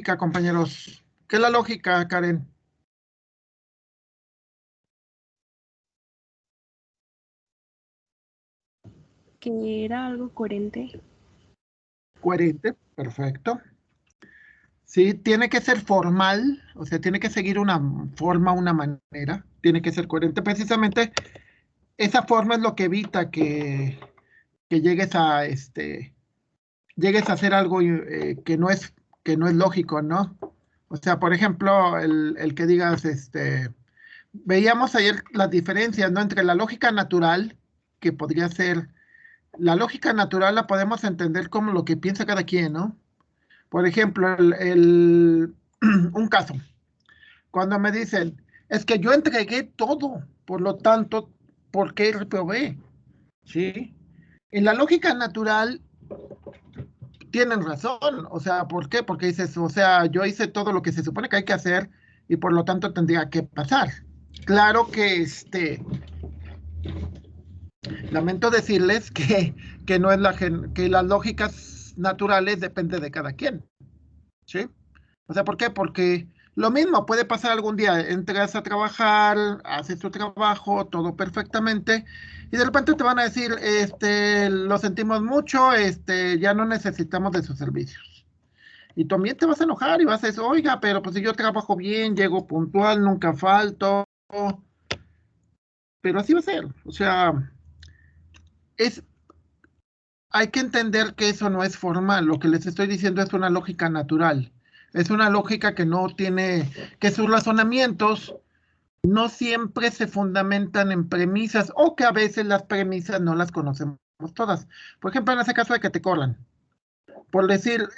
lógica, compañeros? ¿Qué es la lógica, Karen? Que era algo coherente. Coherente, perfecto. Sí, tiene que ser formal, o sea, tiene que seguir una forma, una manera, tiene que ser coherente. Precisamente esa forma es lo que evita que llegues a hacer algo que no es lógico, ¿no? O sea, por ejemplo, el que digas, veíamos ayer las diferencias, ¿no? Entre la lógica natural, que podría ser, la lógica natural la podemos entender como lo que piensa cada quien, ¿no? Por ejemplo, un caso, cuando me dicen, es que yo entregué todo, por lo tanto, ¿por qué reprobé? ¿Sí? En la lógica natural tienen razón, o sea, ¿por qué? Porque dices, o sea, yo hice todo lo que se supone que hay que hacer y por lo tanto tendría que pasar. Claro que lamento decirles que no es que las lógicas naturales depende de cada quien, ¿sí? O sea, ¿por qué? Porque lo mismo puede pasar algún día, entras a trabajar, haces tu trabajo, todo perfectamente, y de repente te van a decir, lo sentimos mucho, ya no necesitamos de sus servicios. Y también te vas a enojar y vas a decir, oiga, pero pues si yo trabajo bien, llego puntual, nunca falto, pero así va a ser. O sea, es, hay que entender que eso no es formal. Lo que les estoy diciendo es una lógica natural. Es una lógica que no tiene, que sus razonamientos no siempre se fundamentan en premisas o que a veces las premisas no las conocemos todas. Por ejemplo, en ese caso de que te corran. Por decir,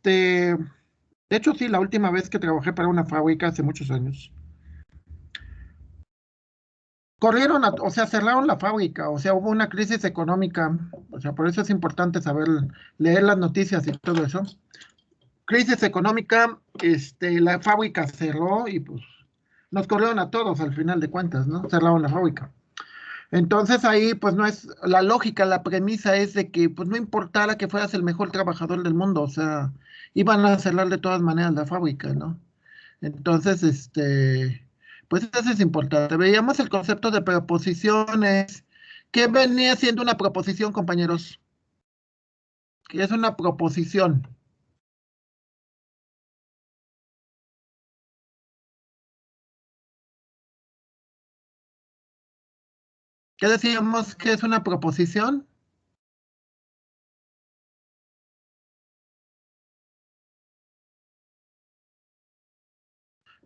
de hecho sí, la última vez que trabajé para una fábrica hace muchos años, corrieron, o sea, cerraron la fábrica, o sea, hubo una crisis económica, o sea, por eso es importante saber leer las noticias y todo eso. Crisis económica, la fábrica cerró y pues nos corrieron a todos al final de cuentas, ¿no? Cerraron la fábrica. Entonces ahí pues no es la lógica, la premisa es de que pues no importara que fueras el mejor trabajador del mundo, o sea, iban a cerrar de todas maneras la fábrica, ¿no? Entonces, pues eso es importante. Veíamos el concepto de preposiciones. ¿Qué venía siendo una proposición, compañeros? ¿Qué es una proposición? ¿Qué decíamos que es una proposición?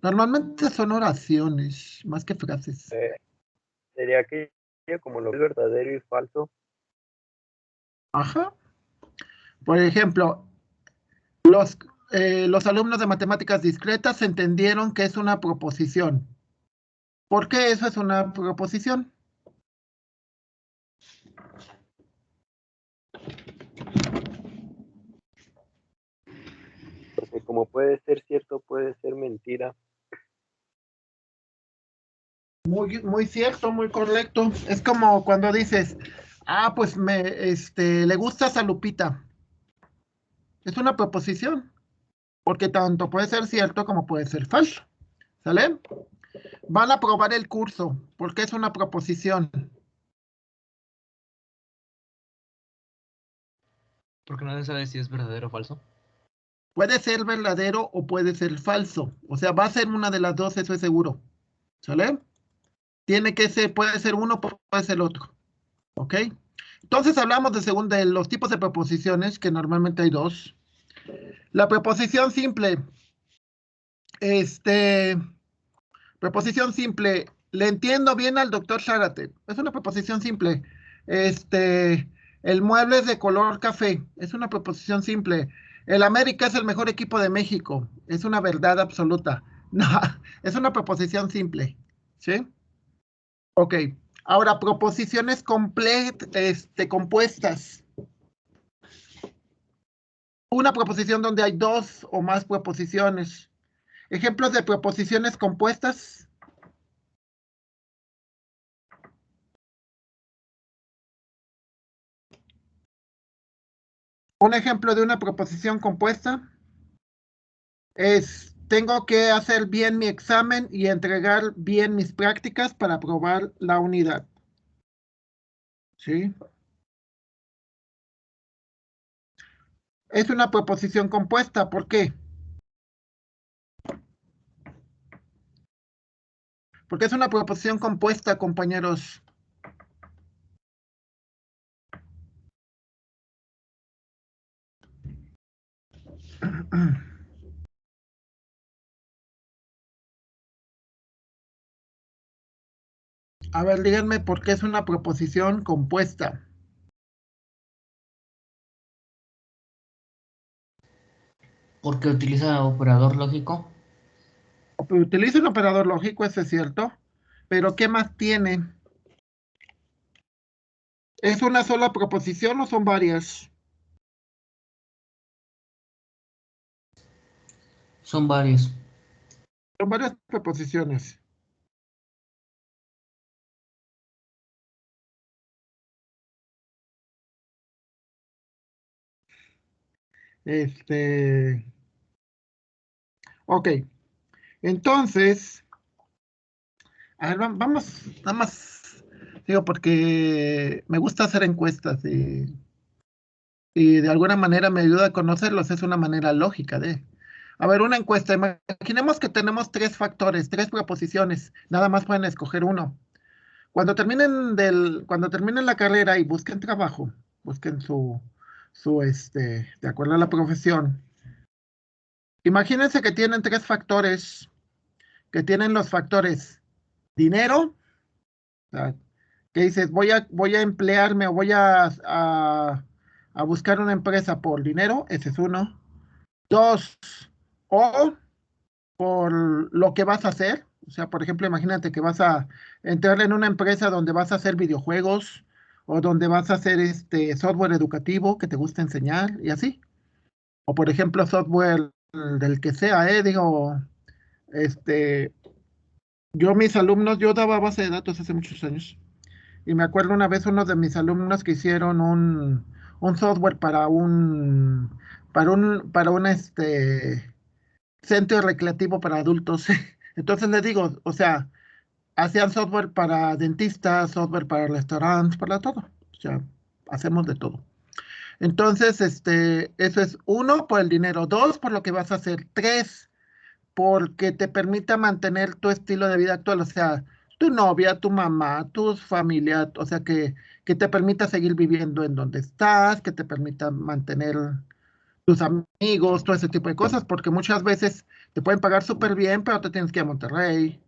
Normalmente son oraciones, más que frases. Sería que como lo que es verdadero y falso. Ajá. Por ejemplo, los alumnos de matemáticas discretas entendieron que es una proposición. ¿Por qué eso es una proposición? Porque como puede ser cierto, puede ser mentira. Muy, muy cierto, muy correcto. Es como cuando dices, ah, pues le gusta esa Lupita. Es una proposición, porque tanto puede ser cierto como puede ser falso. ¿Sale? Van a probar el curso, porque es una proposición. Porque no se sabe si es verdadero o falso. Puede ser verdadero o puede ser falso. O sea, va a ser una de las dos, eso es seguro. ¿Sale? Tiene que ser, puede ser uno, puede ser el otro. ¿Ok? Entonces hablamos de los tipos de proposiciones, que normalmente hay dos. La preposición simple, este, preposición simple, le entiendo bien al doctor Zárate. Es una preposición simple. Este, el mueble es de color café. Es una preposición simple. El América es el mejor equipo de México. Es una verdad absoluta. No, es una preposición simple. ¿Sí? Ok. Ahora, proposiciones compuestas. Una proposición donde hay dos o más proposiciones. Ejemplos de proposiciones compuestas. Un ejemplo de una proposición compuesta. Tengo que hacer bien mi examen y entregar bien mis prácticas para aprobar la unidad. ¿Sí? Es una proposición compuesta, ¿por qué? Porque es una proposición compuesta, compañeros. A ver, díganme por qué es una proposición compuesta. Porque utiliza operador lógico. Utiliza un operador lógico, eso es cierto. Pero ¿qué más tiene? ¿Es una sola proposición o son varias? Son varios. Son varias proposiciones. Ok. Entonces, a ver, vamos, nada más, digo, porque me gusta hacer encuestas y de alguna manera me ayuda a conocerlos, es una manera lógica de. A ver, una encuesta, imaginemos que tenemos tres factores, tres proposiciones, nada más pueden escoger uno. Cuando terminen la carrera y busquen trabajo, busquen de acuerdo a la profesión. Imagínense que tienen tres factores, que tienen los factores dinero, o sea, que dices, voy a emplearme o a buscar una empresa por dinero, ese es uno. Dos, o por lo que vas a hacer. O sea, por ejemplo, imagínate que vas a entrar en una empresa donde vas a hacer videojuegos o donde vas a hacer este software educativo que te gusta enseñar y así. O por ejemplo, software del que sea, digo, este, yo daba base de datos hace muchos años. Y me acuerdo una vez uno de mis alumnos que hicieron un software para un centro recreativo para adultos. Entonces les digo, o sea, hacían software para dentistas, software para restaurantes, para todo. O sea, hacemos de todo. Entonces, eso es uno, por el dinero. Dos, por lo que vas a hacer. Tres, porque te permita mantener tu estilo de vida actual. O sea, tu novia, tu mamá, tus familia, o sea, que te permita seguir viviendo en donde estás, que te permita mantener tus amigos, todo ese tipo de cosas, porque muchas veces te pueden pagar súper bien, pero te tienes que ir a Monterrey,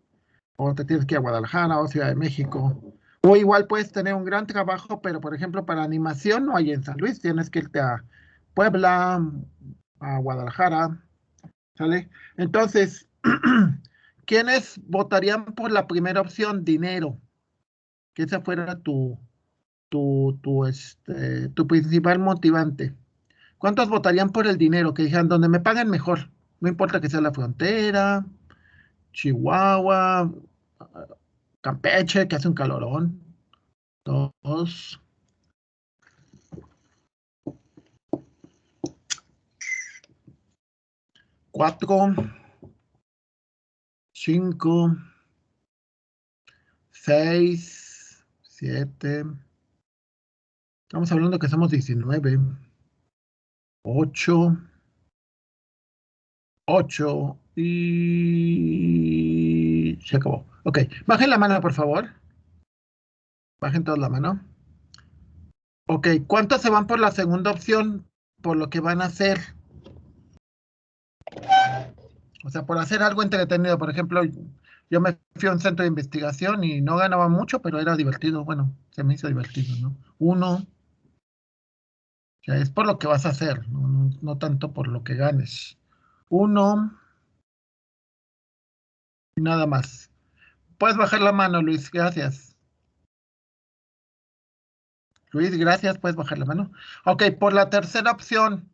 o te tienes que ir a Guadalajara o Ciudad de México. O igual puedes tener un gran trabajo, pero por ejemplo para animación no hay en San Luis, tienes que irte a Puebla, a Guadalajara, ¿sale? Entonces, ¿quiénes votarían por la primera opción? Dinero, que esa fuera tu principal motivante. ¿Cuántos votarían por el dinero? Que dijeran, donde me paguen mejor. No importa que sea la frontera, Chihuahua, Campeche, que hace un calorón. Dos, cuatro, cinco, seis, siete. Estamos hablando que somos 19. Ocho, ocho y se acabó. Ok, bajen la mano, por favor. Bajen todos la mano. Ok, ¿cuántos se van por la segunda opción? Por lo que van a hacer. O sea, por hacer algo entretenido. Por ejemplo, yo me fui a un centro de investigación y no ganaba mucho, pero era divertido. Bueno, se me hizo divertido, ¿no? Uno, o sea, es por lo que vas a hacer, no tanto por lo que ganes. Uno y nada más. Puedes bajar la mano, Luis, gracias. Luis, gracias, puedes bajar la mano. Ok, por la tercera opción,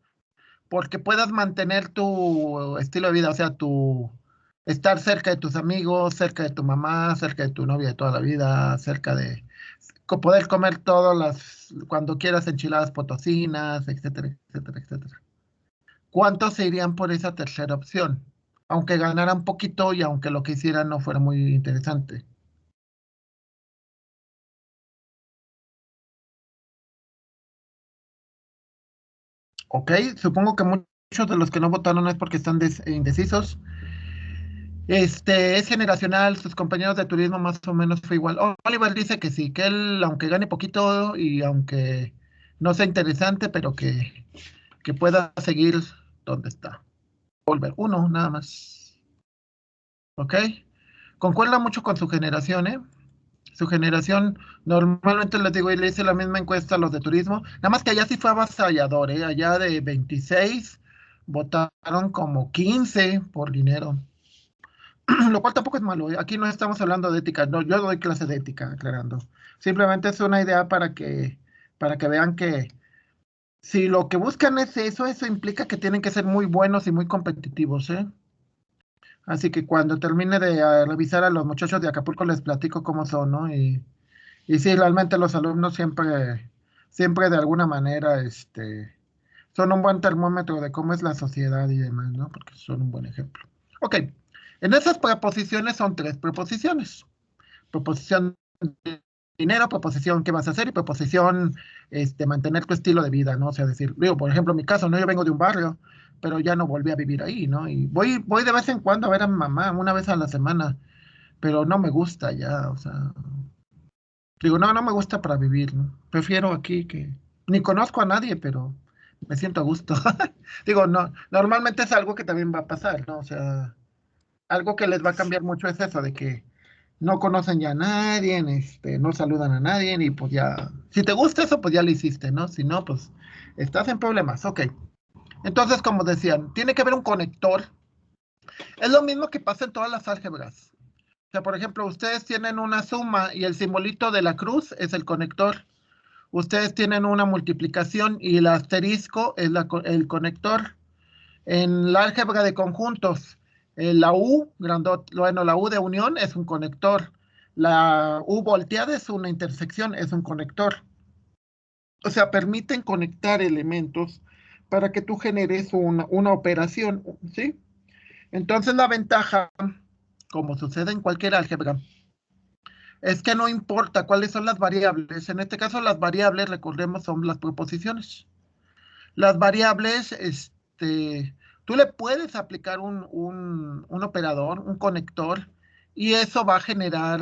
porque puedas mantener tu estilo de vida, o sea, estar cerca de tus amigos, cerca de tu mamá, cerca de tu novia de toda la vida, cerca de poder comer cuando quieras enchiladas potosinas, etcétera, etcétera, etcétera. ¿cuántos se irían por esa tercera opción? Aunque ganaran poquito y aunque lo que hicieran no fuera muy interesante. Ok, supongo que muchos de los que no votaron es porque están indecisos. Es generacional, sus compañeros de turismo más o menos fue igual. Oliver dice que sí, que él, aunque gane poquito y aunque no sea interesante, pero que pueda seguir donde está. Oliver, uno, nada más. ¿Ok? Concuerda mucho con su generación, ¿eh? Su generación, normalmente les digo, y le hice la misma encuesta a los de turismo, nada más que allá sí fue avasallador, ¿eh? Allá de 26 votaron como 15 por dinero. Lo cual tampoco es malo, ¿eh? Aquí no estamos hablando de ética, no, yo no doy clase de ética, aclarando. Simplemente es una idea para que vean que si lo que buscan es eso implica que tienen que ser muy buenos y muy competitivos, ¿eh? Así que cuando termine de revisar a los muchachos de Acapulco les platico cómo son, ¿no? Y sí, realmente los alumnos siempre de alguna manera, son un buen termómetro de cómo es la sociedad y demás, ¿no? Porque son un buen ejemplo. Ok, en esas preposiciones son tres preposiciones. Proposición de dinero, proposición qué vas a hacer y proposición mantener tu estilo de vida, ¿no? O sea, decir, digo, por ejemplo, en mi caso, ¿no? Yo vengo de un barrio, pero ya no volví a vivir ahí, ¿no? Y voy de vez en cuando a ver a mi mamá, una vez a la semana, pero no me gusta ya, o sea, digo, no, no me gusta para vivir, ¿no? Prefiero aquí que ni conozco a nadie, pero me siento a gusto. Digo, no, normalmente es algo que también va a pasar, ¿no? O sea, algo que les va a cambiar mucho es eso, de que no conocen ya a nadie, no saludan a nadie, y pues ya, si te gusta eso, pues ya lo hiciste, ¿no? Si no, pues estás en problemas, ok. Entonces, como decían, tiene que haber un conector. Es lo mismo que pasa en todas las álgebras. O sea, por ejemplo, ustedes tienen una suma y el simbolito de la cruz es el conector. Ustedes tienen una multiplicación y el asterisco es el conector. En la álgebra de conjuntos, la U, bueno, la U de unión es un conector. La U volteada es una intersección, es un conector. O sea, permiten conectar elementos para que tú generes una operación, ¿sí? Entonces la ventaja, como sucede en cualquier álgebra, es que no importa cuáles son las variables. En este caso, las variables, recordemos, son las proposiciones. Las variables, tú le puedes aplicar un operador, un conector, y eso va a generar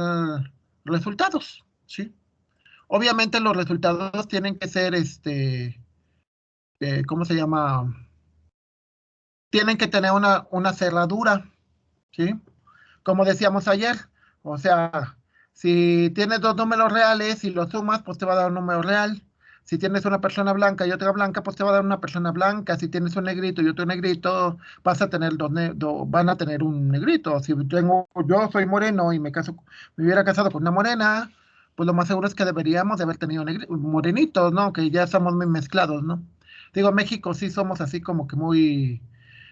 resultados, ¿sí? Obviamente los resultados tienen que ser, ¿cómo se llama? Tienen que tener una cerradura, ¿sí? Como decíamos ayer, o sea, si tienes dos números reales y los sumas, pues te va a dar un número real. Si tienes una persona blanca y otra blanca, pues te va a dar una persona blanca. Si tienes un negrito y otro negrito, vas a tener van a tener un negrito. Si yo soy moreno y me hubiera casado con una morena, pues lo más seguro es que deberíamos de haber tenido morenitos, ¿no? Que ya estamos muy mezclados, ¿no? Digo, México sí somos así como que muy,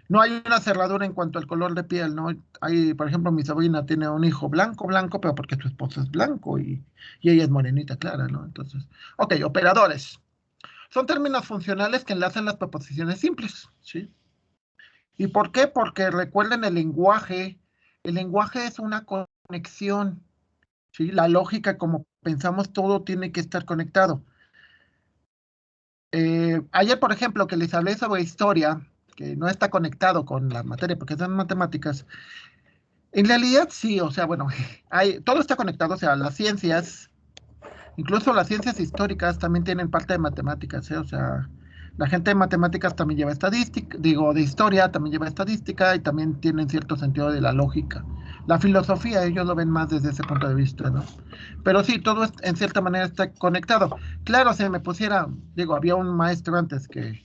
no hay una cerradura en cuanto al color de piel, ¿no? Hay, por ejemplo, mi sobrina tiene un hijo blanco, blanco, pero porque su esposo es blanco y ella es morenita clara, ¿no? Entonces, ok, operadores. Son términos funcionales que enlazan las proposiciones simples, ¿sí? ¿Y por qué? Porque recuerden el lenguaje. El lenguaje es una conexión, ¿sí? La lógica, como pensamos, todo tiene que estar conectado. Ayer, por ejemplo, que les hablé sobre historia, que no está conectado con la materia porque son matemáticas. En realidad sí, o sea, bueno, todo está conectado, o sea, las ciencias, incluso las ciencias históricas también tienen parte de matemáticas, ¿eh? O sea, la gente de matemáticas también lleva estadística, digo, de historia también lleva estadística y también tienen cierto sentido de la lógica. La filosofía, ellos lo ven más desde ese punto de vista, ¿no? Pero sí, todo en cierta manera está conectado. Claro, si me pusiera, digo, había un maestro antes que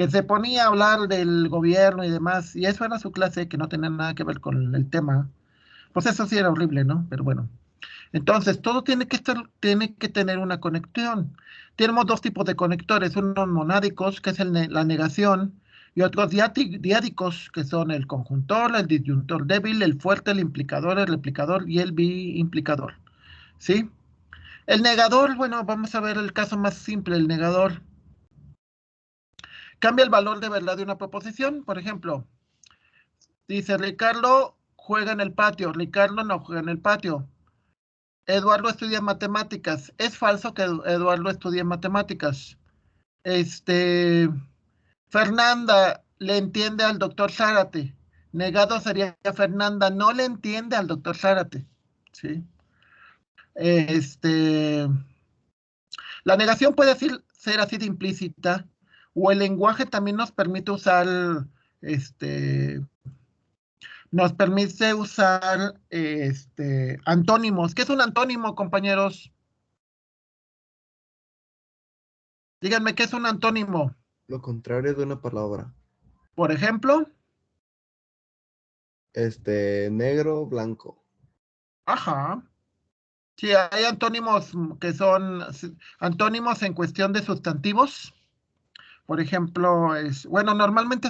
se ponía a hablar del gobierno y demás, y eso era su clase que no tenía nada que ver con el tema, pues eso sí era horrible, ¿no? Pero bueno. Entonces, todo tiene que tener una conexión. Tenemos dos tipos de conectores, unos monádicos, que es la negación, y otros diádicos, que son el conjuntor, el disyuntor débil, el fuerte, el implicador, el replicador y el biimplicador. ¿Sí? El negador, bueno, vamos a ver el caso más simple, el negador. Cambia el valor de verdad de una proposición. Por ejemplo, dice Ricardo juega en el patio. Ricardo no juega en el patio. Eduardo estudia matemáticas. Es falso que Eduardo estudie matemáticas. Fernanda le entiende al doctor Zárate. Negado sería Fernanda no le entiende al doctor Zárate. ¿Sí? La negación puede ser así de implícita, o el lenguaje también nos permite usar, antónimos. ¿Qué es un antónimo, compañeros? Díganme, ¿qué es un antónimo? Lo contrario de una palabra. Por ejemplo, Negro, blanco. ajá. Sí, hay antónimos que son antónimos en cuestión de sustantivos. Por ejemplo, bueno, normalmente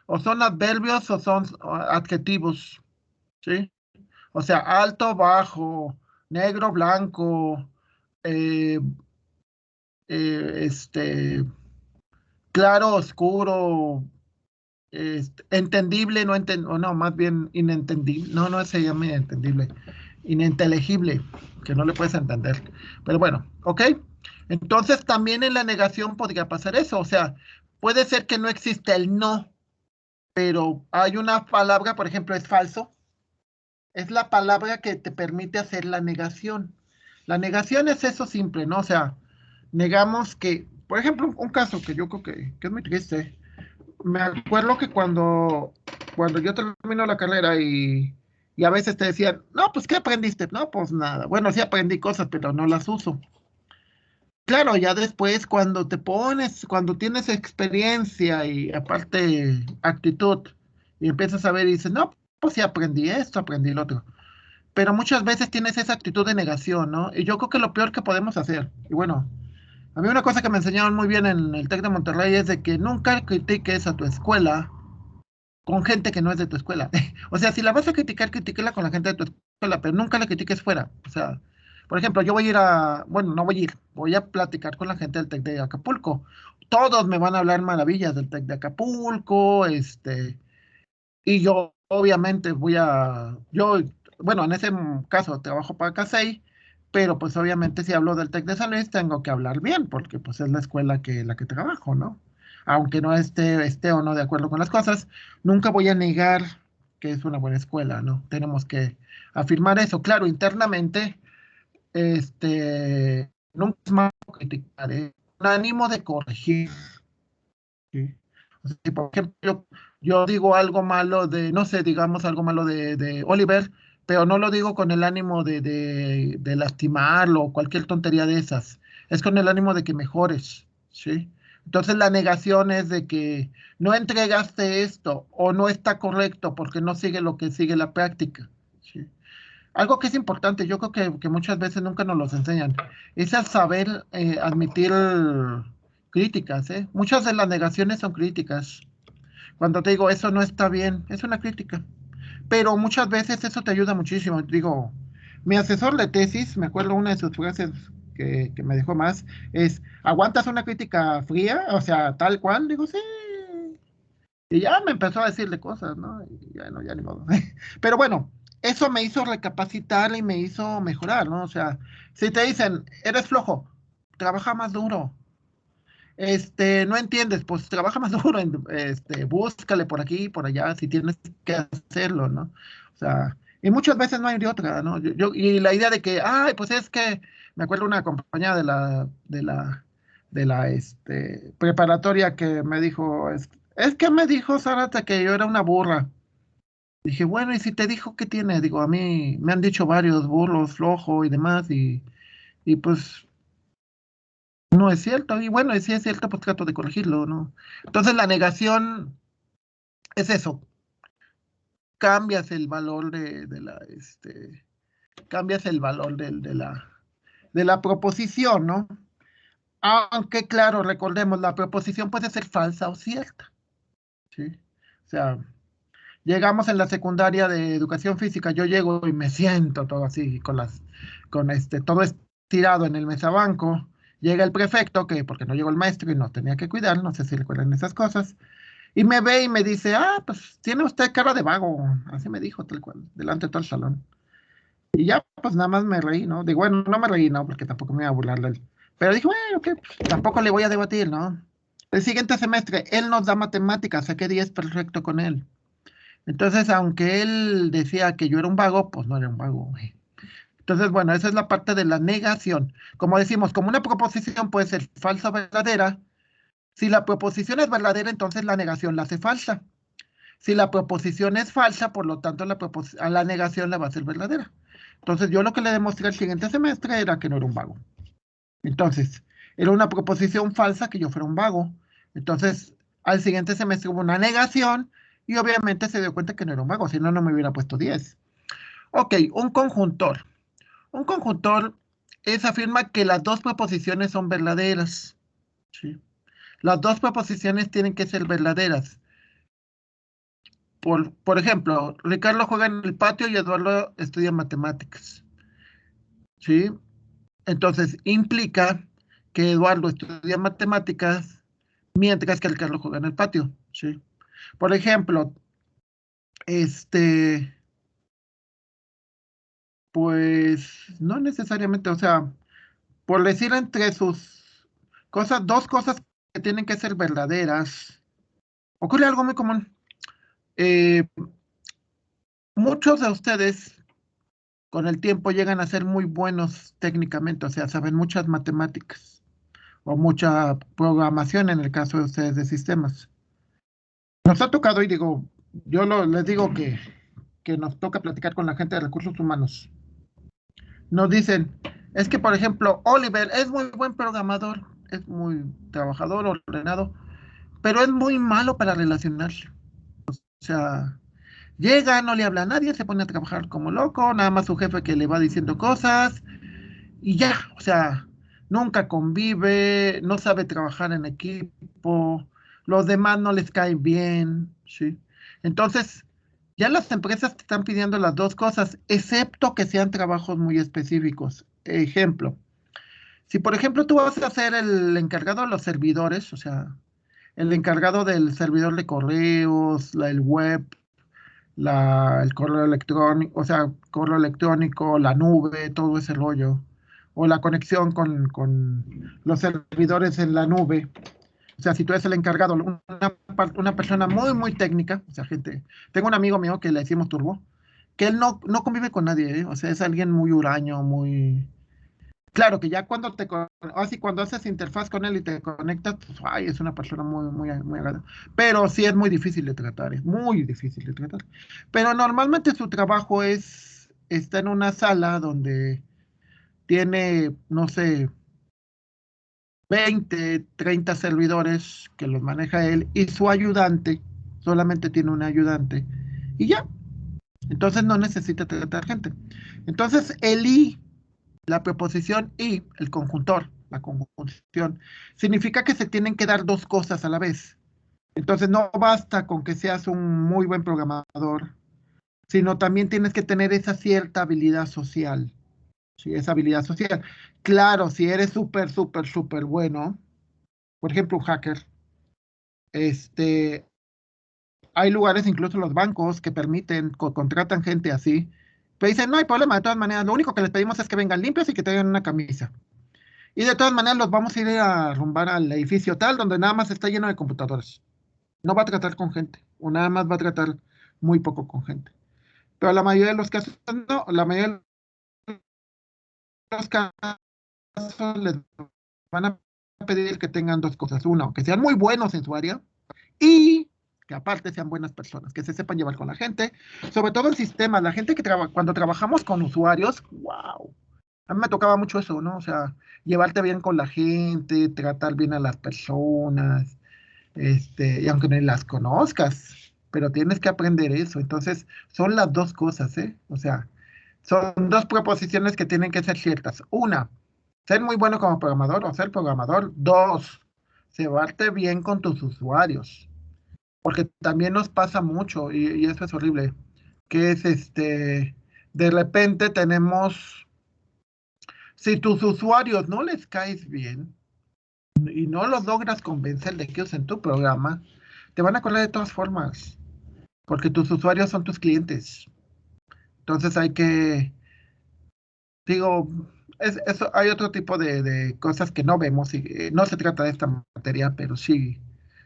o son adverbios o son adjetivos, ¿sí? O sea, alto, bajo, negro, blanco, eh, claro, oscuro, entendible, o no, más bien inentendible. No se llama inentendible, ininteligible, que no le puedes entender. Pero bueno, ¿ok? Entonces también en la negación podría pasar eso. O sea, puede ser que no exista el no, pero hay una palabra, por ejemplo, es falso. Es la palabra que te permite hacer la negación. La negación es eso simple, ¿no? O sea, negamos que, por ejemplo, un caso que yo creo que es muy triste. Me acuerdo que cuando yo termino la carrera y a veces te decían, no, pues, ¿qué aprendiste? No, pues nada. Bueno, sí aprendí cosas, pero no las uso. Claro, ya después cuando tienes experiencia y aparte actitud, y empiezas a ver y dices, no, pues sí aprendí esto, aprendí lo otro. Pero muchas veces tienes esa actitud de negación, ¿no? Y yo creo que lo peor que podemos hacer, y bueno, a mí una cosa que me enseñaron muy bien en el TEC de Monterrey es de que nunca critiques a tu escuela con gente que no es de tu escuela. O sea, si la vas a criticar, critíquela con la gente de tu escuela, pero nunca la critiques fuera. O sea, por ejemplo, yo voy a ir bueno, no voy a ir, voy a platicar con la gente del TEC de Acapulco. Todos me van a hablar maravillas del TEC de Acapulco, y yo obviamente bueno, en ese caso trabajo para CASEI, pero pues obviamente si hablo del TEC de San Luis tengo que hablar bien, porque pues es la escuela la que trabajo, ¿no? Aunque no esté o no de acuerdo con las cosas, nunca voy a negar que es una buena escuela, ¿no? Tenemos que afirmar eso. Claro, internamente, nunca es malo criticar, ¿eh? Un ánimo de corregir, ¿sí? O sea, si por ejemplo, yo digo algo malo no sé, digamos algo malo de Oliver, pero no lo digo con el ánimo de lastimarlo o cualquier tontería de esas. Es con el ánimo de que mejores, ¿sí? Entonces la negación es de que no entregaste esto o no está correcto porque no sigue lo que sigue la práctica, ¿sí? Algo que es importante, yo creo que muchas veces nunca nos los enseñan, es el saber admitir críticas, ¿eh? Muchas de las negaciones son críticas. Cuando te digo eso no está bien, es una crítica. Pero muchas veces eso te ayuda muchísimo. Digo, mi asesor de tesis, me acuerdo una de sus frases que me dejó más, es, ¿aguantas una crítica fría? O sea, tal cual. Digo, sí. Y ya me empezó a decirle cosas, ¿no? Y ya no, ya ni modo. Pero bueno, eso me hizo recapacitar y me hizo mejorar, ¿no? O sea, si te dicen, eres flojo, trabaja más duro. No entiendes, pues trabaja más duro, búscale por aquí, por allá, si tienes que hacerlo, ¿no? O sea, y muchas veces no hay de otra, ¿no? Y la idea de que, ay, pues es que, me acuerdo una compañera de la preparatoria que me dijo, es que me dijo Zárate que yo era una burra. Dije, bueno, ¿y si te dijo qué tiene? Digo, a mí me han dicho varios burros, flojo y demás, y pues no es cierto, y bueno, y si es cierto, pues trato de corregirlo, ¿no? Entonces la negación es eso, cambias el valor cambias el valor de la proposición, ¿no? Aunque claro, recordemos, la proposición puede ser falsa o cierta, ¿sí? O sea, llegamos en la secundaria de educación física, yo llego y me siento todo así, todo estirado en el mesabanco, Llega el prefecto, que porque no llegó el maestro y nos tenía que cuidar, no sé si recuerdan esas cosas, y me ve y me dice, pues tiene usted cara de vago, así me dijo tal cual, delante de todo el salón. Y ya, pues nada más me reí, ¿no? Digo, bueno, no me reí, ¿no? Porque tampoco me iba a burlar de él. Pero dije, bueno, que tampoco le voy a debatir, ¿no? El siguiente semestre, él nos da matemáticas, saqué 10 perfecto con él. Entonces, aunque él decía que yo era un vago, pues no era un vago, güey. Entonces, bueno, esa es la parte de la negación. Como decimos, como una proposición puede ser falsa o verdadera. Si la proposición es verdadera, entonces la negación la hace falsa. Si la proposición es falsa, por lo tanto, a la negación la va a ser verdadera. Entonces, yo lo que le demostré el siguiente semestre era que no era un vago. Entonces, era una proposición falsa que yo fuera un vago. Entonces, al siguiente semestre hubo una negación y obviamente se dio cuenta que no era un vago, si no, no me hubiera puesto 10. Ok, un conjuntor. Un conjuntor afirma que las dos proposiciones son verdaderas. ¿Sí? Las dos proposiciones tienen que ser verdaderas. Por ejemplo, Ricardo juega en el patio y Eduardo estudia matemáticas. ¿Sí? Entonces, implica que Eduardo estudia matemáticas mientras que Ricardo juega en el patio. ¿Sí? Por ejemplo, pues no necesariamente, o sea, por decir entre sus cosas, dos cosas que tienen que ser verdaderas, ocurre algo muy común. Eh, Muchos de ustedes con el tiempo llegan a ser muy buenos técnicamente, o sea, saben muchas matemáticas o mucha programación en el caso de ustedes de sistemas. Nos ha tocado, y digo, les digo que nos toca platicar con la gente de recursos humanos. Nos dicen, es que, por ejemplo, Oliver es muy buen programador, es muy trabajador, ordenado, pero es muy malo para relacionarse. O sea, llega, no le habla a nadie, se pone a trabajar como loco, nada más su jefe que le va diciendo cosas y ya, o sea, nunca convive, no sabe trabajar en equipo, los demás no les caen bien, ¿sí? Entonces, ya las empresas te están pidiendo las dos cosas, excepto que sean trabajos muy específicos. Ejemplo, si por ejemplo tú vas a ser el encargado de los servidores, o sea, el encargado del servidor de correos, el web, el correo electrónico, o sea, correo electrónico, la nube, todo ese rollo, o la conexión con los servidores en la nube. O sea, si tú eres el encargado, una persona muy, muy técnica, o sea, tengo un amigo mío que le decimos Turbo, que él no convive con nadie, ¿eh? O sea, es alguien muy huraño, muy... Claro que ya así cuando haces interfaz con él y te conectas, pues, ay, es una persona muy, muy, muy agradable. Pero sí es muy difícil de tratar, es muy difícil de tratar. Pero normalmente su trabajo está en una sala donde tiene, no sé, 20, 30 servidores que los maneja él y su ayudante, solamente tiene un ayudante y ya. Entonces no necesita tratar gente. Entonces la preposición y, el conjuntor, la conjunción, significa que se tienen que dar dos cosas a la vez. Entonces no basta con que seas un muy buen programador, sino también tienes que tener esa cierta habilidad social. ¿Sí? Esa habilidad social. Claro, si eres súper, súper, súper bueno, por ejemplo, un hacker, hay lugares, incluso los bancos, que contratan gente así, pero dicen, no hay problema, de todas maneras, lo único que les pedimos es que vengan limpios y que tengan una camisa. Y de todas maneras los vamos a ir a rumbar al edificio tal, donde nada más está lleno de computadoras. No va a tratar con gente, o nada más va a tratar muy poco con gente. Pero la mayoría de los casos, no, la mayoría de los casos les van a pedir que tengan dos cosas. Uno, que sean muy buenos en su área y que aparte sean buenas personas, que se sepan llevar con la gente, sobre todo el sistema, la gente que cuando trabajamos con usuarios, wow, a mí me tocaba mucho eso, ¿no? O sea, llevarte bien con la gente, tratar bien a las personas, y aunque no las conozcas, pero tienes que aprender eso. Entonces, son las dos cosas, ¿eh? O sea, son dos proposiciones que tienen que ser ciertas. Una, ser muy bueno como programador o ser programador. Dos, llevarte bien con tus usuarios. Porque también nos pasa mucho, y eso es horrible, que es de repente Si tus usuarios no les caes bien y no los logras convencer de que usen tu programa, te van a colar de todas formas, porque tus usuarios son tus clientes. Entonces hay que, digo, hay otro tipo de cosas que no vemos y no se trata de esta materia, pero sí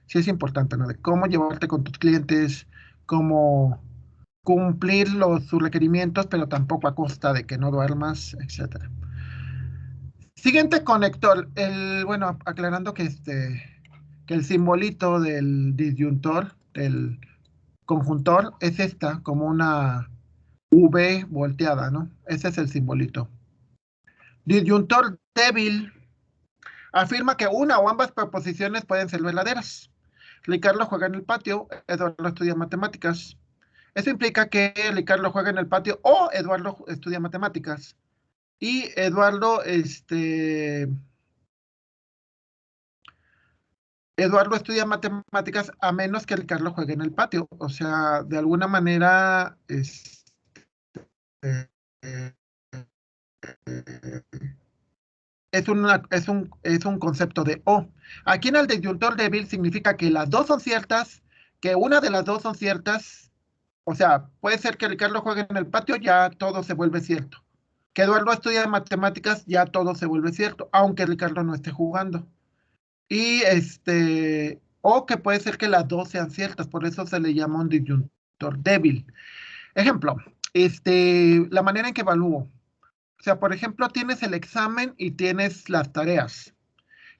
es importante, ¿no? De cómo llevarte con tus clientes, cómo cumplir sus requerimientos, pero tampoco a costa de que no duermas, etcétera. Siguiente conector, bueno, aclarando que el simbolito del disyuntor, del conjuntor, es esta, como una V volteada, ¿no? Ese es el simbolito. Disyuntor débil afirma que una o ambas proposiciones pueden ser verdaderas. Ricardo juega en el patio, Eduardo estudia matemáticas. Eso implica que Ricardo juega en el patio o Eduardo estudia matemáticas. Y Eduardo estudia matemáticas a menos que Ricardo juegue en el patio. O sea, de alguna manera es un concepto de O. Aquí en el disyuntor débil significa que las dos son ciertas, que una de las dos son ciertas. O sea, puede ser que Ricardo juegue en el patio, ya todo se vuelve cierto. Que Eduardo estudia matemáticas, ya todo se vuelve cierto, aunque Ricardo no esté jugando. Y o que puede ser que las dos sean ciertas, por eso se le llama un disyuntor débil. Ejemplo, la manera en que evalúo. O sea, por ejemplo, tienes el examen y tienes las tareas.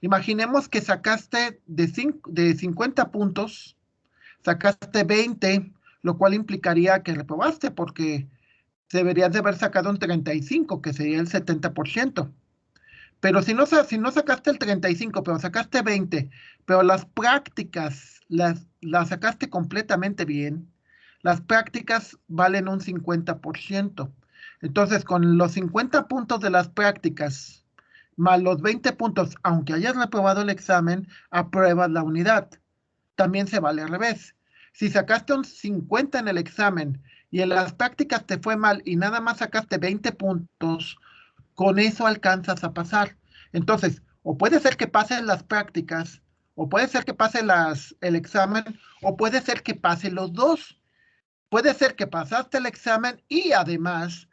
Imaginemos que sacaste de 50 puntos, sacaste 20, lo cual implicaría que reprobaste porque deberías de haber sacado un 35, que sería el 70%. Pero si no sacaste el 35, pero sacaste 20, pero las prácticas las sacaste completamente bien, las prácticas valen un 50%. Entonces, con los 50 puntos de las prácticas, más los 20 puntos, aunque hayas reprobado el examen, apruebas la unidad. También se vale al revés. Si sacaste un 50 en el examen y en las prácticas te fue mal y nada más sacaste 20 puntos, con eso alcanzas a pasar. Entonces, o puede ser que pasen las prácticas, o puede ser que pase el examen, o puede ser que pase los dos. Puede ser que pasaste el examen y además,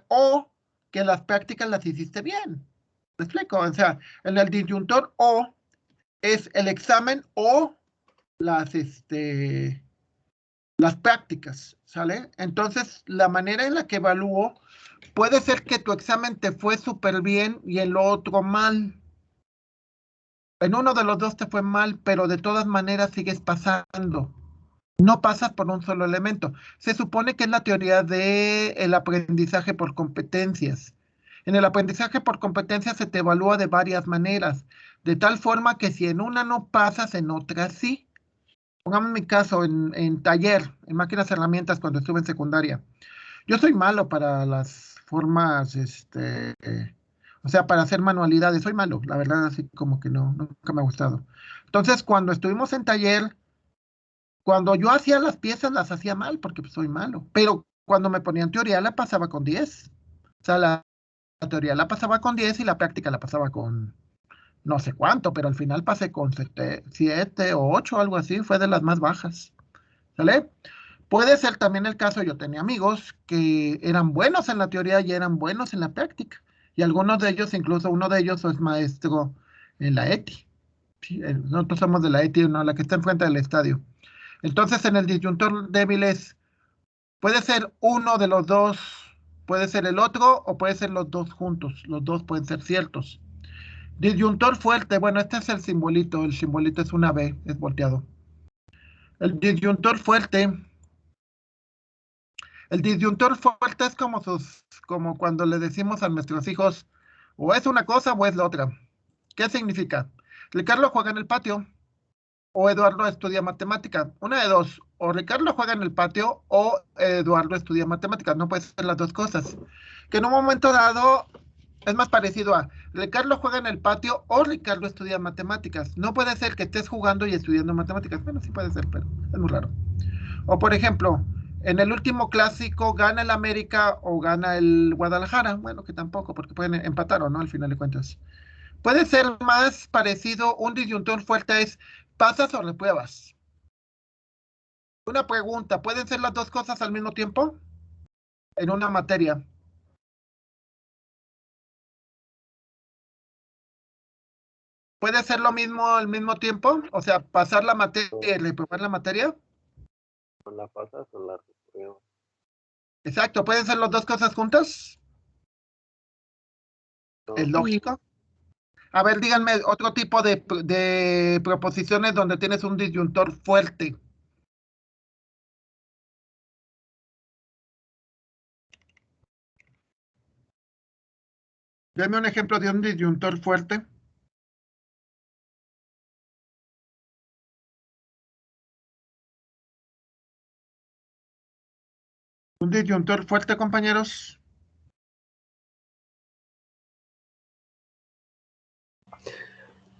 o que las prácticas las hiciste bien. ¿Me explico? O sea, en el disyuntor o es el examen o las prácticas, ¿sale? Entonces, la manera en la que evalúo, puede ser que tu examen te fue súper bien y en lo otro mal. En uno de los dos te fue mal, pero de todas maneras sigues pasando. No pasas por un solo elemento. Se supone que es la teoría del aprendizaje por competencias. En el aprendizaje por competencias se te evalúa de varias maneras, de tal forma que si en una no pasas, en otra sí. Pongamos mi caso en taller, en máquinas herramientas cuando estuve en secundaria. Yo soy malo para las formas, o sea, para hacer manualidades, soy malo, la verdad, así como que no, nunca me ha gustado. Entonces, cuando estuvimos en taller, cuando yo hacía las piezas, las hacía mal, porque pues, soy malo. Pero cuando me ponían teoría, la pasaba con 10. O sea, la teoría la pasaba con 10 y la práctica la pasaba con no sé cuánto, pero al final pasé con 7 o 8, algo así, fue de las más bajas. ¿Sale? Puede ser también el caso, yo tenía amigos que eran buenos en la teoría y eran buenos en la práctica. Y algunos de ellos, incluso uno de ellos es maestro en la ETI. Sí, nosotros somos de la ETI, ¿no? La que está enfrente del estadio. Entonces, en el disyuntor débil puede ser uno de los dos, puede ser el otro o puede ser los dos juntos. Los dos pueden ser ciertos. Disyuntor fuerte, bueno, este es el simbolito es una B, es volteado. El disyuntor fuerte es como cuando le decimos a nuestros hijos, o es una cosa o es la otra. ¿Qué significa? Ricardo juega en el patio o Eduardo estudia matemáticas. Una de dos, o Ricardo juega en el patio o Eduardo estudia matemáticas. No puede ser las dos cosas. Que en un momento dado es más parecido a Ricardo juega en el patio o Ricardo estudia matemáticas. No puede ser que estés jugando y estudiando matemáticas. Bueno, sí puede ser, pero es muy raro. O por ejemplo, en el último clásico gana el América o gana el Guadalajara. Bueno, que tampoco, porque pueden empatar o no, al final de cuentas. Puede ser más parecido, un disyuntor fuerte es, ¿pasas o repruebas? Una pregunta, ¿pueden ser las dos cosas al mismo tiempo? En una materia. ¿Puede ser lo mismo al mismo tiempo? O sea, pasar la materia y reprobar la materia. ¿O la pasas o la repruebas? Exacto, ¿pueden ser las dos cosas juntas? No. ¿Es lógico? A ver, díganme otro tipo de proposiciones donde tienes un disyuntor fuerte. Deme un ejemplo de un disyuntor fuerte. Un disyuntor fuerte, compañeros.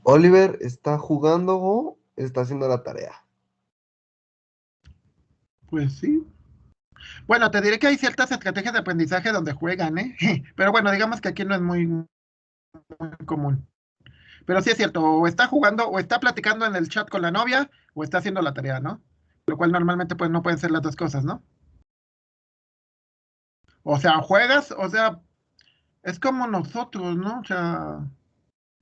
Oliver está jugando o está haciendo la tarea. Pues sí. Bueno, te diré que hay ciertas estrategias de aprendizaje donde juegan, ¿eh? Pero bueno, digamos que aquí no es muy común. Pero sí es cierto, o está jugando, o está platicando en el chat con la novia, o está haciendo la tarea, ¿no? Lo cual normalmente pues no pueden ser las dos cosas, ¿no? O sea, juegas, o sea, es como nosotros, ¿no? O sea,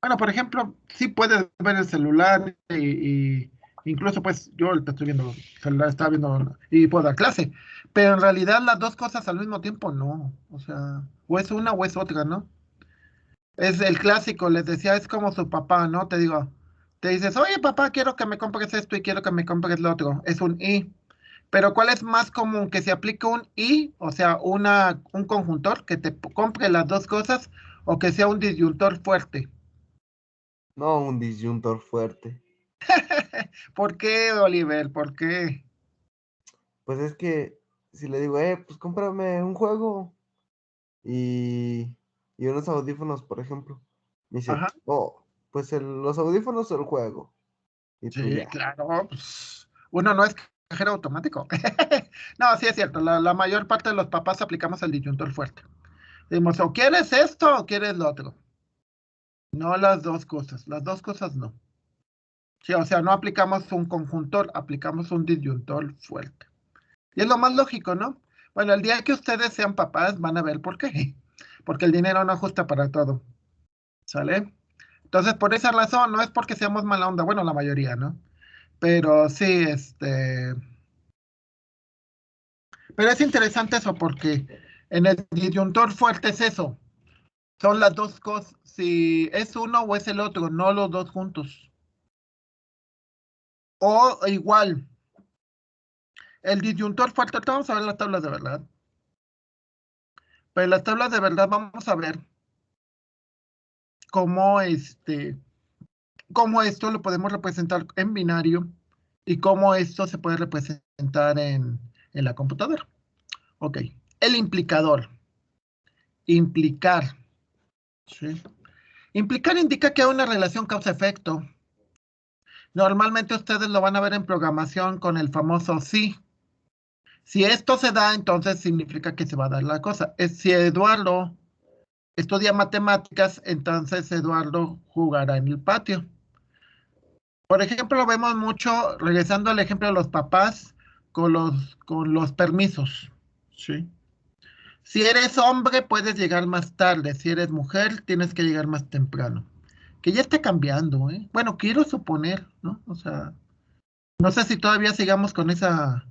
bueno, por ejemplo, sí puedes ver el celular y incluso pues yo ahorita estoy viendo el celular, estaba viendo y puedo dar clase, pero en realidad las dos cosas al mismo tiempo no, o sea, o es una o es otra, ¿no? Es el clásico, les decía, es como su papá, ¿no? Te digo, te dices, oye papá, quiero que me compres esto y quiero que me compres lo otro, es un y. Pero ¿cuál es más común? Que se aplique un y, o sea, un conjuntor que te compre las dos cosas o que sea un disyuntor fuerte. No, un disyuntor fuerte. ¿Por qué, Oliver? ¿Por qué? Pues es que si le digo, pues cómprame un juego y unos audífonos, por ejemplo. Me dice, Ajá. oh, pues los audífonos o el juego. Y pues Sí, ya. claro. Pues, uno no es cajero automático. No, sí es cierto. La mayor parte de los papás aplicamos el disyuntor fuerte. Decimos, o quieres esto o quieres lo otro. No las dos cosas. Las dos cosas no. Sí, o sea, no aplicamos un conjuntor, aplicamos un disyuntor fuerte. Y es lo más lógico, ¿no? Bueno, el día que ustedes sean papás van a ver por qué. Porque el dinero no ajusta para todo. ¿Sale? Entonces, por esa razón, no es porque seamos mala onda, bueno, la mayoría, ¿no? Pero sí, pero es interesante eso porque en el disyuntor fuerte es eso. Son las dos cosas, si es uno o es el otro, no los dos juntos. O igual, el disyuntor fuerte, ahorita vamos a ver las tablas de verdad. Pero en las tablas de verdad vamos a ver cómo cómo esto lo podemos representar en binario y cómo esto se puede representar en la computadora. Ok, el implicador. Implicar. ¿Sí? Implicar indica que hay una relación causa-efecto. Normalmente ustedes lo van a ver en programación con el famoso sí. Si esto se da, entonces significa que se va a dar la cosa. Si Eduardo estudia matemáticas, entonces Eduardo jugará en el patio. Por ejemplo, lo vemos mucho, regresando al ejemplo de los papás, con los permisos. ¿Sí? Si eres hombre, puedes llegar más tarde. Si eres mujer, tienes que llegar más temprano. Que ya está cambiando, ¿eh? Bueno, quiero suponer, ¿no? O sea, no sé si todavía sigamos con esa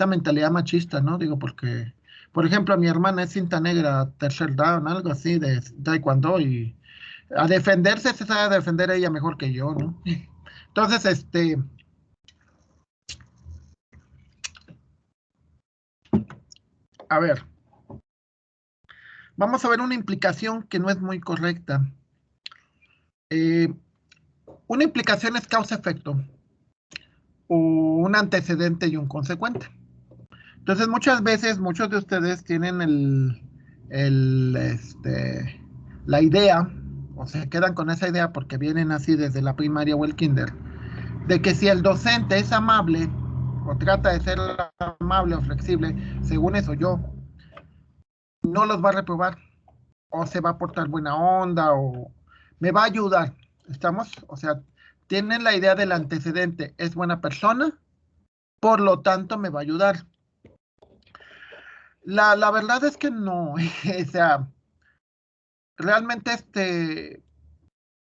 mentalidad machista, ¿no? Digo, porque, por ejemplo, mi hermana es cinta negra, tercer down, algo así de taekwondo, y a defenderse se sabe defender ella mejor que yo, ¿no? Entonces, a ver, vamos a ver una implicación que no es muy correcta. Una implicación es causa-efecto, o un antecedente y un consecuente. Entonces, muchas veces, muchos de ustedes tienen la idea, o se quedan con esa idea porque vienen así desde la primaria o el kinder, de que si el docente es amable, o trata de ser amable o flexible, según eso yo, no los va a reprobar, o se va a portar buena onda, o me va a ayudar. ¿Estamos? O sea, tienen la idea del antecedente, es buena persona, por lo tanto me va a ayudar. La verdad es que no, o sea, realmente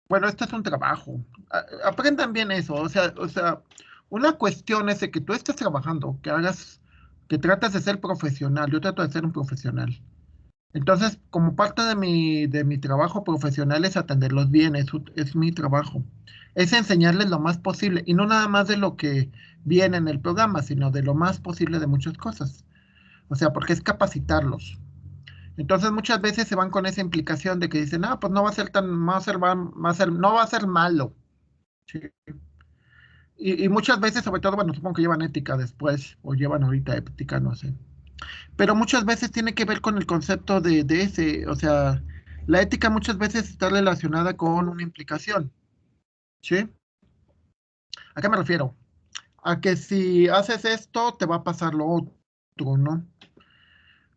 bueno, esto es un trabajo. Aprendan bien eso, o sea, una cuestión es de que tú estés trabajando, que tratas de ser profesional, yo trato de ser un profesional. Entonces, como parte de mi trabajo profesional es atenderlos bien, es mi trabajo. Es enseñarles lo más posible, y no nada más de lo que viene en el programa, sino de lo más posible de muchas cosas. O sea, porque es capacitarlos. Entonces muchas veces se van con esa implicación de que dicen, ah, pues no va a ser no va a ser malo. ¿Sí? Y muchas veces, sobre todo, bueno, supongo que llevan ética después, o llevan ahorita ética, no sé. Pero muchas veces tiene que ver con el concepto de ese, o sea, la ética muchas veces está relacionada con una implicación. ¿Sí? ¿A qué me refiero? A que si haces esto, te va a pasar lo otro, ¿no?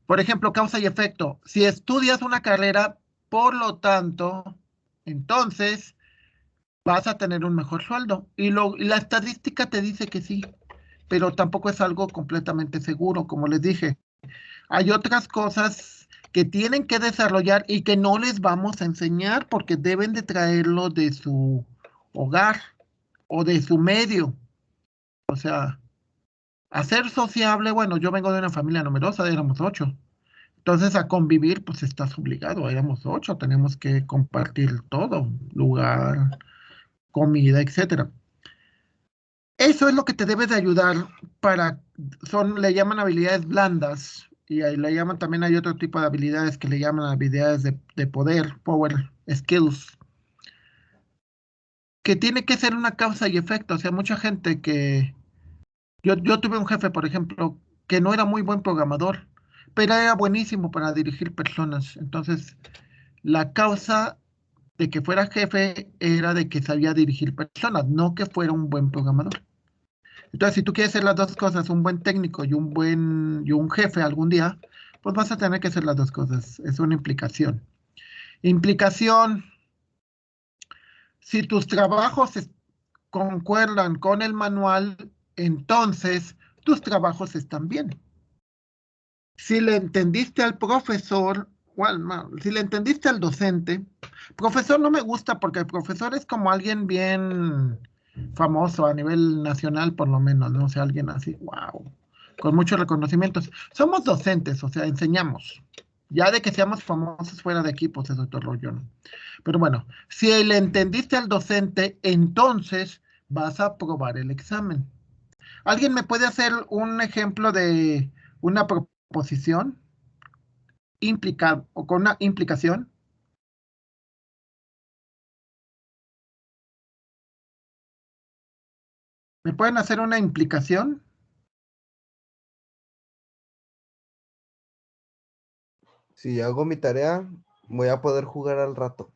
Por ejemplo, causa y efecto. Si estudias una carrera, por lo tanto, entonces vas a tener un mejor sueldo. Y la estadística te dice que sí, pero tampoco es algo completamente seguro, como les dije. Hay otras cosas que tienen que desarrollar y que no les vamos a enseñar porque deben de traerlo de su hogar o de su medio. O sea, a ser sociable, bueno, yo vengo de una familia numerosa, éramos 8. Entonces, a convivir, pues estás obligado, éramos 8, tenemos que compartir todo, lugar, comida, etcétera. Eso es lo que te debe de ayudar le llaman habilidades blandas, y ahí le llaman también, hay otro tipo de habilidades que le llaman habilidades de power skills, que tiene que ser una causa y efecto. O sea, mucha gente yo tuve un jefe, por ejemplo, que no era muy buen programador, pero era buenísimo para dirigir personas. Entonces, la causa de que fuera jefe era de que sabía dirigir personas, no que fuera un buen programador. Entonces, si tú quieres ser las dos cosas, un buen técnico y un jefe algún día, pues vas a tener que hacer las dos cosas. Es una implicación. Implicación, si tus trabajos concuerdan con el manual, entonces tus trabajos están bien. Si le entendiste al profesor, si le entendiste al docente, profesor no me gusta porque el profesor es como alguien bien famoso a nivel nacional, por lo menos, ¿no? O sea, alguien así, wow, con muchos reconocimientos. Somos docentes, o sea, enseñamos. Ya de que seamos famosos fuera de aquí, pues es otro rollo, ¿no? Pero bueno, si le entendiste al docente, entonces vas a aprobar el examen. ¿Alguien me puede hacer un ejemplo de una proposición o con una implicación? ¿Me pueden hacer una implicación? Si hago mi tarea, voy a poder jugar al rato.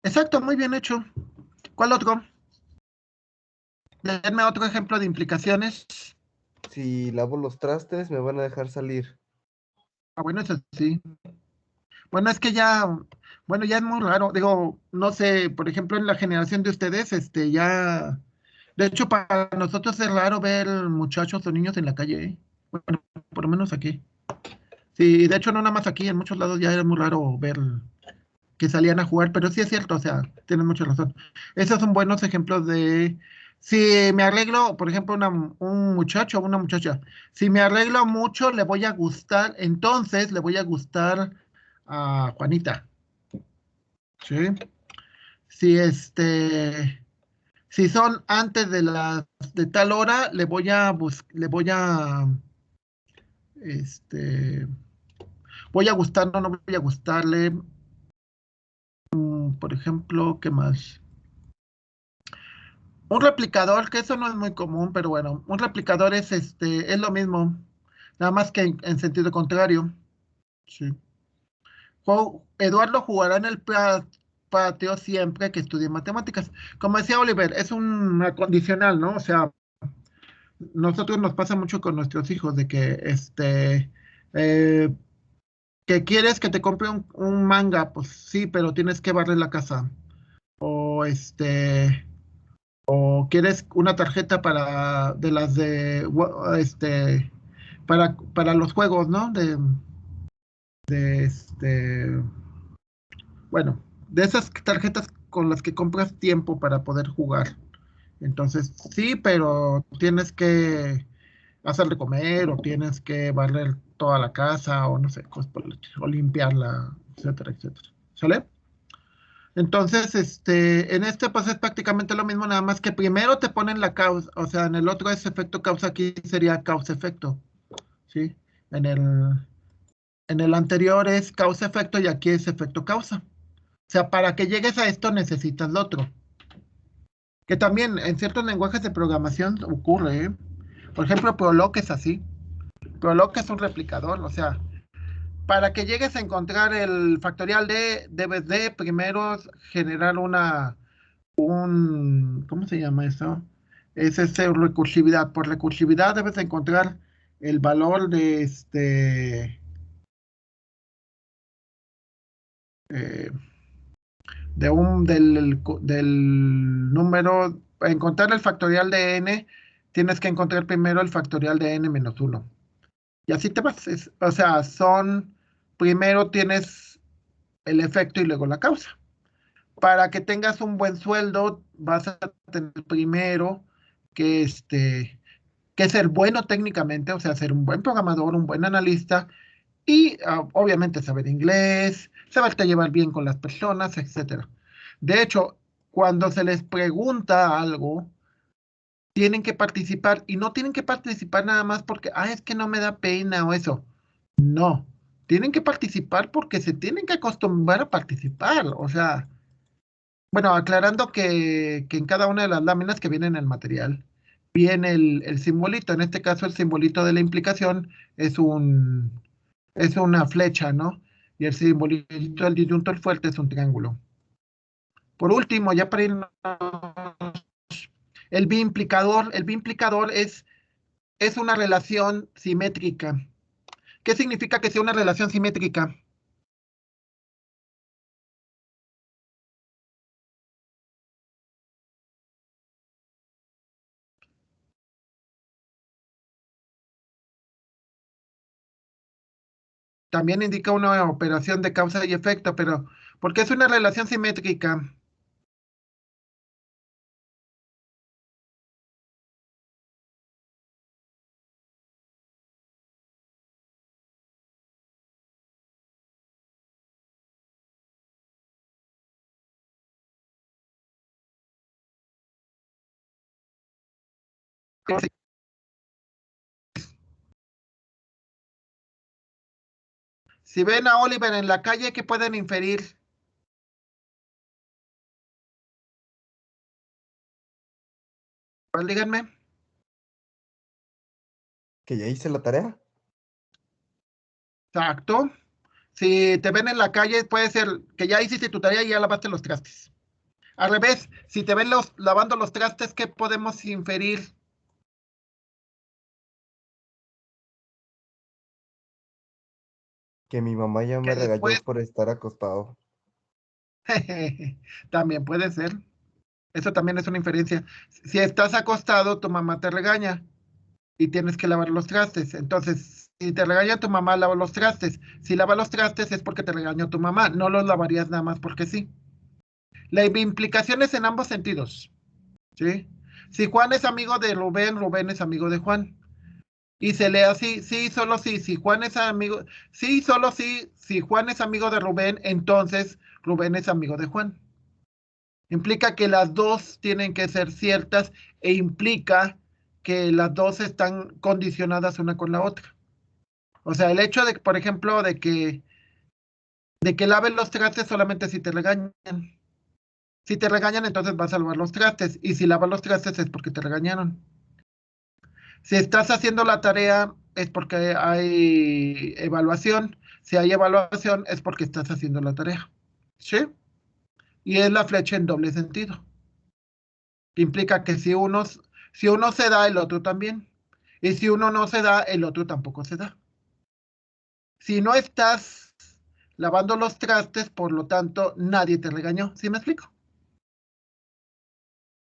Exacto, muy bien hecho. ¿Cuál otro? Denme otro ejemplo de implicaciones. Si lavo los trastes, me van a dejar salir. Ah, bueno, eso sí. Bueno, es que bueno, ya es muy raro. Digo, no sé, por ejemplo, en la generación de ustedes, de hecho, para nosotros es raro ver muchachos o niños en la calle, ¿eh? Bueno, por lo menos aquí. Sí, de hecho, no nada más aquí, en muchos lados ya era muy raro ver que salían a jugar, pero sí es cierto, o sea, tienes mucha razón. Esos son buenos ejemplos si me arreglo, por ejemplo, un muchacho o una muchacha, si me arreglo mucho, le voy a gustar, entonces le voy a gustar a Juanita, ¿sí? Si si son antes de tal hora, este, voy a gustar, no voy a gustarle, por ejemplo, ¿qué más? Un replicador, que eso no es muy común, pero bueno, un replicador es lo mismo, nada más que en sentido contrario. Sí. Eduardo jugará en el patio siempre que estudie matemáticas. Como decía Oliver, es un condicional, ¿no? O sea, nosotros nos pasa mucho con nuestros hijos de que eh, que quieres que te compre un manga, pues sí, pero tienes que barrer la casa. O o quieres una tarjeta para de las de para los juegos, ¿no? De bueno, de esas tarjetas con las que compras tiempo para poder jugar. Entonces, sí, pero tienes que hacer de comer o tienes que barrer toda la casa o no sé, cosas por el estilo, o limpiarla, etcétera, etcétera. ¿Sale? Entonces, en este pues es prácticamente lo mismo, nada más que primero te ponen la causa, o sea, en el otro es efecto causa, aquí sería causa-efecto, ¿sí? En en el anterior es causa-efecto y aquí es efecto-causa. O sea, para que llegues a esto necesitas lo otro. Que también en ciertos lenguajes de programación ocurre, ¿eh? Por ejemplo, Prolog es así. Prolog es un replicador, o sea, para que llegues a encontrar el factorial de, debes de primero generar ¿cómo se llama eso? Es recursividad. Por recursividad debes de encontrar el valor de eh, del número, para encontrar el factorial de n, tienes que encontrar primero el factorial de n menos 1. Y así te vas, o sea, primero tienes el efecto y luego la causa. Para que tengas un buen sueldo, vas a tener primero que que ser bueno técnicamente, o sea, ser un buen programador, un buen analista y obviamente saber inglés, saberte llevar bien con las personas, etcétera. De hecho, cuando se les pregunta algo, tienen que participar y no tienen que participar nada más porque, es que no me da pena o eso. No, tienen que participar porque se tienen que acostumbrar a participar. O sea, bueno, aclarando que en cada una de las láminas que vienen en el material viene el simbolito. En este caso, el simbolito de la implicación es una flecha, ¿no? Y el simbolito del disyuntor fuerte es un triángulo. Por último, ya para irnos, el biimplicador es una relación simétrica. ¿Qué significa que sea una relación simétrica? También indica una operación de causa y efecto, pero ¿por qué es una relación simétrica? Si ven a Oliver en la calle, ¿qué pueden inferir? Pues díganme. ¿Que ya hice la tarea? Exacto. Si te ven en la calle, puede ser que ya hiciste tu tarea y ya lavaste los trastes. Al revés, si te ven lavando los trastes, ¿qué podemos inferir? Que mi mamá ya Que me regañó después, por estar acostado. también puede ser. Eso también es una inferencia. Si estás acostado, tu mamá te regaña y tienes que lavar los trastes. Entonces, si te regaña tu mamá, lava los trastes. Si lava los trastes es porque te regañó tu mamá. No los lavarías nada más porque sí. La implicación es en ambos sentidos. ¿Sí? Si Juan es amigo de Rubén, Rubén es amigo de Juan. Y se lee así, sí, solo sí, si Juan es amigo, sí, solo sí, si Juan es amigo de Rubén, entonces Rubén es amigo de Juan. Implica que las dos tienen que ser ciertas e implica que las dos están condicionadas una con la otra. O sea, el hecho de, por ejemplo, de que laves los trastes solamente si te regañan. Si te regañan, entonces vas a lavar los trastes. Y si lavas los trastes es porque te regañaron. Si estás haciendo la tarea es porque hay evaluación. Si hay evaluación es porque estás haciendo la tarea. ¿Sí? Y es la flecha en doble sentido. Implica que si uno se da, el otro también. Y si uno no se da, el otro tampoco se da. Si no estás lavando los trastes, por lo tanto, nadie te regañó. ¿Sí me explico?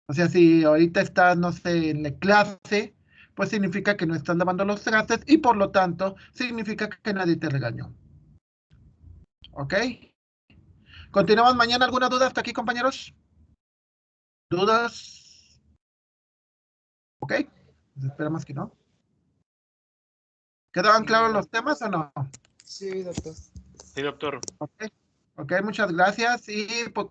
O sea, si ahorita estás, no sé, en la clase, pues significa que no estás lavando los trastes y por lo tanto significa que nadie te regañó. ¿Ok? ¿Continuamos mañana? ¿Alguna duda hasta aquí, compañeros? ¿Dudas? ¿Ok? Pues esperamos que no. ¿Quedaban claros los temas o no? Sí, doctor. Sí, doctor. Ok, muchas gracias y pues